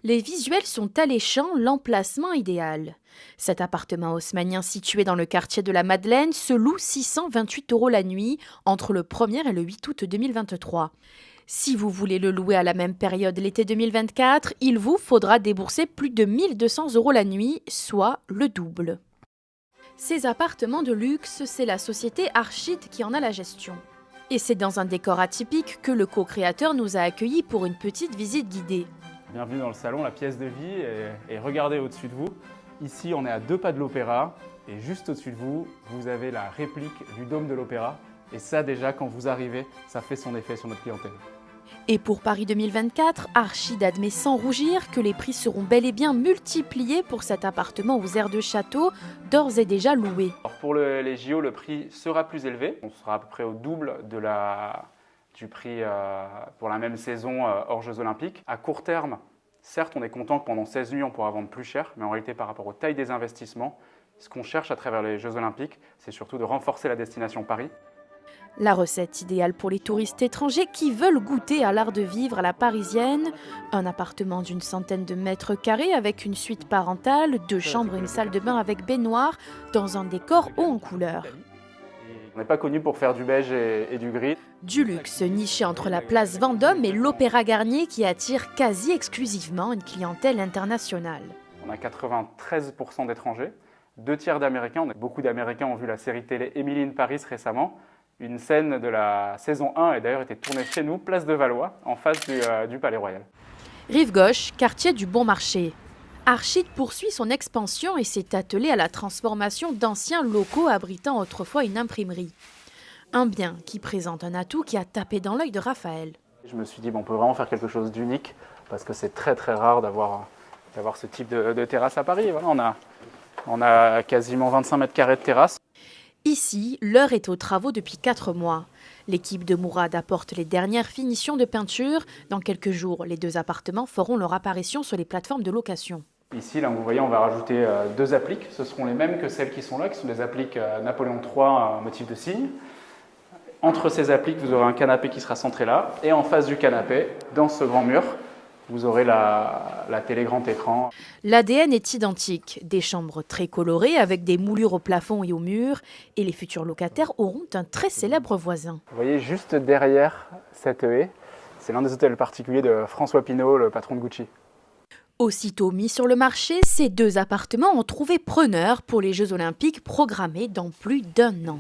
Les visuels sont alléchants, l'emplacement idéal. Cet appartement haussmannien situé dans le quartier de la Madeleine se loue 628 € la nuit entre le 1er et le 8 août 2023. Si vous voulez le louer à la même période l'été 2024, il vous faudra débourser plus de 1200 € la nuit, soit le double. Ces appartements de luxe, c'est la société Archid qui en a la gestion. Et c'est dans un décor atypique que le co-créateur nous a accueillis pour une petite visite guidée. Bienvenue dans le salon, la pièce de vie, et regardez au-dessus de vous. Ici, on est à 2 pas de l'Opéra, et juste au-dessus de vous, vous avez la réplique du dôme de l'Opéra. Et ça, déjà, quand vous arrivez, ça fait son effet sur notre clientèle. Et pour Paris 2024, Archid admet sans rougir que les prix seront bel et bien multipliés pour cet appartement aux airs de château, d'ores et déjà loué. Alors pour les JO, le prix sera plus élevé. On sera à peu près au double du prix pour la même saison hors Jeux Olympiques. À court terme, certes, on est content que pendant 16 nuits, on pourra vendre plus cher, mais en réalité, par rapport aux tailles des investissements, ce qu'on cherche à travers les Jeux Olympiques, c'est surtout de renforcer la destination Paris. La recette idéale pour les touristes étrangers qui veulent goûter à l'art de vivre à la parisienne. Un appartement d'une centaine de mètres carrés avec une suite parentale, 2 chambres et une salle de bain avec baignoire, dans un décor haut en couleurs. On n'est pas connu pour faire du beige et du gris. Du luxe niché entre la place Vendôme et l'Opéra Garnier qui attire quasi exclusivement une clientèle internationale. On a 93% d'étrangers, 2 tiers d'Américains. Beaucoup d'Américains ont vu la série télé Emily in Paris récemment. Une scène de la saison 1 a d'ailleurs été tournée chez nous, place de Valois, en face du Palais Royal. Rive gauche, quartier du Bon Marché. Archid poursuit son expansion et s'est attelé à la transformation d'anciens locaux abritant autrefois une imprimerie. Un bien qui présente un atout qui a tapé dans l'œil de Raphaël. Je me suis dit, on peut vraiment faire quelque chose d'unique, parce que c'est très très rare d'avoir ce type de terrasse à Paris. Voilà, on a quasiment 25 mètres carrés de terrasse. Ici, l'heure est aux travaux depuis 4 mois. L'équipe de Mourad apporte les dernières finitions de peinture. Dans quelques jours, les 2 appartements feront leur apparition sur les plateformes de location. Ici, là, vous voyez, on va rajouter 2 appliques. Ce seront les mêmes que celles qui sont là, qui sont des appliques Napoléon III en motif de cygne. Entre ces appliques, vous aurez un canapé qui sera centré là. Et en face du canapé, dans ce grand mur, vous aurez la télé grand écran. L'ADN est identique. Des chambres très colorées avec des moulures au plafond et au mur. Et les futurs locataires auront un très célèbre voisin. Vous voyez, juste derrière cette haie, c'est l'un des hôtels particuliers de François Pinault, le patron de Gucci. Aussitôt mis sur le marché, ces 2 appartements ont trouvé preneur pour les Jeux Olympiques programmés dans plus d'1 an.